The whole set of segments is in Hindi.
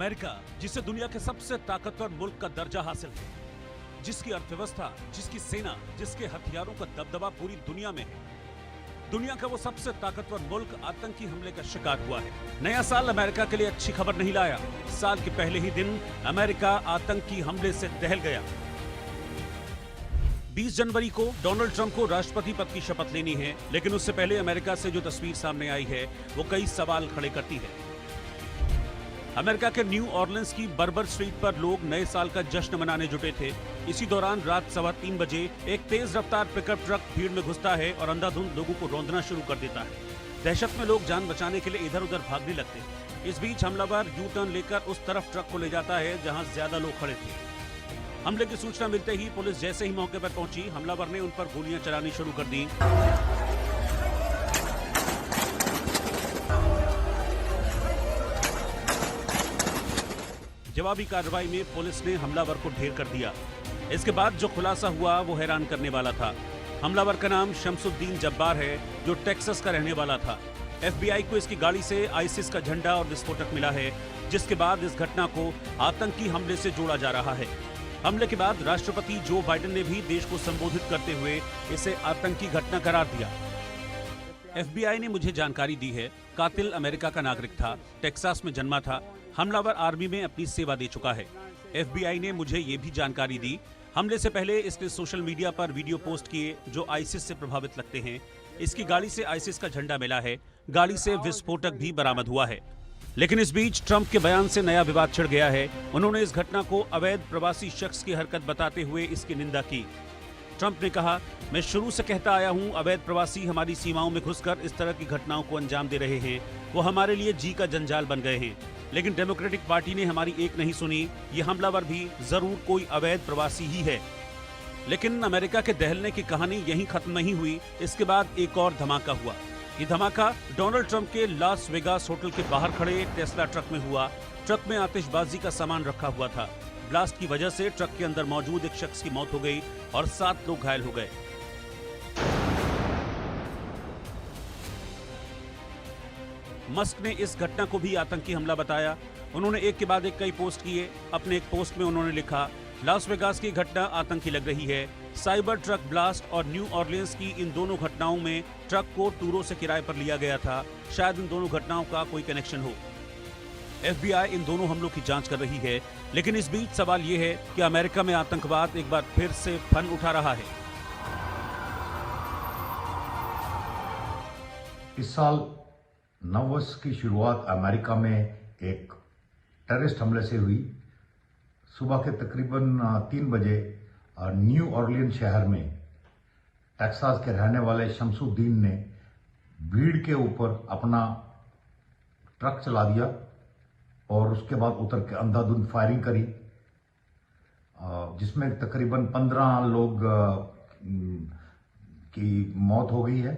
अमेरिका, जिसे दुनिया के सबसे ताकतवर मुल्क का दर्जा हासिल है, जिसकी अर्थव्यवस्था, जिसकी सेना, जिसके हथियारों का दबदबा पूरी दुनिया में है, दुनिया का वो सबसे ताकतवर मुल्क आतंकी हमले का शिकार हुआ है। नया साल अमेरिका के लिए अच्छी खबर नहीं लाया। साल के पहले ही दिन अमेरिका आतंकी हमले से दहल गया। 20 जनवरी को डोनाल्ड ट्रंप को राष्ट्रपति पद की शपथ लेनी है, लेकिन उससे पहले अमेरिका से जो तस्वीर सामने आई है वो कई सवाल खड़े करती है। अमेरिका के न्यू ऑरलिंस की बर्बर स्ट्रीट पर लोग नए साल का जश्न मनाने जुटे थे। इसी दौरान रात 3:15 बजे एक तेज रफ्तार पिकअप ट्रक भीड़ में घुसता है और अंधाधुंध लोगों को रौंदना शुरू कर देता है। दहशत में लोग जान बचाने के लिए इधर उधर भागने लगते हैं। इस बीच हमलावर यू टर्न लेकर उस तरफ ट्रक को ले जाता है जहां ज्यादा लोग खड़े थे। हमले की सूचना मिलते ही पुलिस जैसे ही मौके पर पहुंची, हमलावर ने उन पर गोलियां चलानी शुरू कर दी। जवाबी कार्रवाई में पुलिस ने हमलावर को ढेर कर दिया। इसके बाद जो खुलासा हुआ वो हैरान करने वाला था। हमलावर का नाम शमसुद्दीन जब्बार है, जो टेक्सास का रहने वाला था। FBI को इसकी गाड़ी से आईसिस का झंडा और विस्फोटक मिला है, जिसके बाद इस घटना को आतंकी हमले से जोड़ा जा रहा है। हमले के बाद राष्ट्रपति जो बाइडेन ने भी देश को संबोधित करते हुए इसे आतंकी घटना करार दिया। FBI ने मुझे जानकारी दी है, कातिल अमेरिका का नागरिक था, टेक्सास में जन्मा था, हमलावर आर्मी में अपनी सेवा दे चुका है। FBI ने मुझे ये भी जानकारी दी, हमले से पहले इसने सोशल मीडिया पर वीडियो पोस्ट किए जो आईसिस से प्रभावित लगते हैं। इसकी गाड़ी से आईसिस का झंडा मिला है, गाड़ी से विस्फोटक भी बरामद हुआ है। लेकिन इस बीच ट्रंप के बयान से नया विवाद छिड़ गया है। उन्होंने इस घटना को अवैध प्रवासी शख्स की हरकत बताते हुए इसकी निंदा की। ट्रंप ने कहा, मैं शुरू से कहता आया हूं, अवैध प्रवासी हमारी सीमाओं में घुसकर इस तरह की घटनाओं को अंजाम दे रहे हैं। वो हमारे लिए जी का जंजाल बन गए हैं। लेकिन डेमोक्रेटिक पार्टी ने हमारी एक नहीं सुनी। ये हमलावर भी जरूर कोई अवैध प्रवासी ही है। लेकिन अमेरिका के दहलने की कहानी यहीं खत्म नहीं हुई। इसके बाद एक और धमाका हुआ। ये धमाका डोनाल्ड ट्रंप के लास वेगास होटल के बाहर खड़े टेस्ला ट्रक में हुआ। ट्रक में आतिशबाजी का सामान रखा हुआ था। ब्लास्ट की वजह से ट्रक के अंदर मौजूद एक शख्स की मौत हो गई और 7 लोग घायल हो गए। मस्क ने इस घटना को भी आतंकी हमला बताया। उन्होंने एक के बाद एक कई पोस्ट किए। अपने एक पोस्ट में उन्होंने लिखा, लास वेगास की घटना आतंकी लग रही है। साइबर ट्रक ब्लास्ट और न्यू ऑरलिंस की इन दोनों घटनाओं में ट्रक को टूरों से किराए पर लिया गया था। शायद इन दोनों घटनाओं का कोई कनेक्शन हो। FBI इन दोनों हमलों की जांच कर रही है। लेकिन इस बीच सवाल यह है कि अमेरिका में आतंकवाद एक बार फिर से फन उठा रहा है। इस साल नववर्ष की शुरुआत अमेरिका में एक टेररिस्ट हमले से हुई। सुबह के तकरीबन 3 बजे न्यू ऑरलियंस शहर में टेक्सास के रहने वाले शमसुद्दीन ने भीड़ के ऊपर अपना ट्रक चला दिया और उसके बाद उतर के अंधाधुंध फायरिंग करी, जिसमें तकरीबन 15 लोग की मौत हो गई है।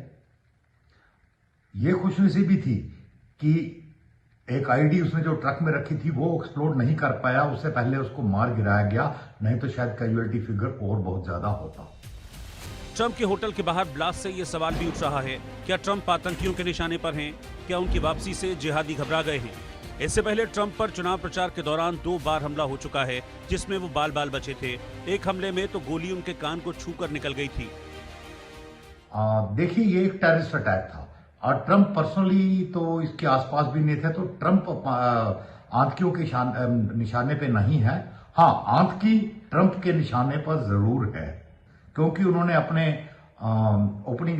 ये खुशनसीबी थी कि एक आईडी उसने जो ट्रक में रखी थी वो एक्सप्लोड नहीं कर पाया। उससे पहले उसको मार गिराया गया, नहीं तो शायद कैजुअलिटी फिगर और बहुत ज्यादा होता। ट्रंप के होटल के बाहर ब्लास्ट से ये सवाल भी उठ रहा है, क्या ट्रंप आतंकियों के निशाने पर हैं? क्या उनकी वापसी से जिहादी घबरा गए हैं? इससे पहले ट्रंप पर चुनाव प्रचार के दौरान 2 बार हमला हो चुका है, जिसमें वो बाल बाल बचे थे। एक हमले में तो गोली उनके कान को छूकर निकल गई थी। देखिए, ये एक टेररिस्ट अटैक था और ट्रंप पर्सनली तो इसके आसपास भी नहीं थे, तो ट्रंप आतंकियों के निशाने पे नहीं है। हाँ, आतंकी ट्रंप के निशाने पर जरूर है, क्योंकि उन्होंने अपने ओपनिंग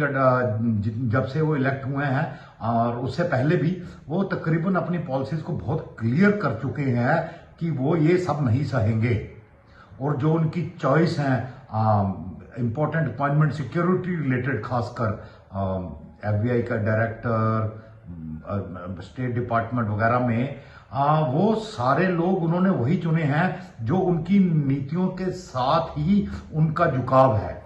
जब से वो इलेक्ट हुए हैं और उससे पहले भी वो तकरीबन अपनी पॉलिसीज को बहुत क्लियर कर चुके हैं कि वो ये सब नहीं सहेंगे। और जो उनकी चॉइस है इंपॉर्टेंट अपॉइंटमेंट सिक्योरिटी रिलेटेड, खासकर FBI का डायरेक्टर, स्टेट डिपार्टमेंट वगैरह में, वो सारे लोग उन्होंने वही चुने हैं जो उनकी नीतियों के साथ ही उनका झुकाव है।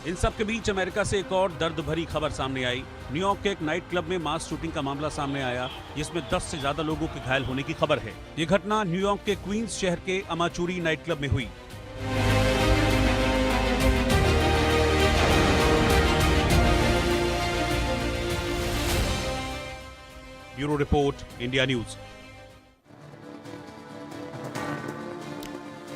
इन सब के बीच अमेरिका से एक और दर्द भरी खबर सामने आई। न्यूयॉर्क के एक नाइट क्लब में मास शूटिंग का मामला सामने आया, जिसमें 10 से ज्यादा लोगों के घायल होने की खबर है। ये घटना न्यूयॉर्क के क्वींस शहर के अमाचुरी नाइट क्लब में हुई। Bureau report, India news.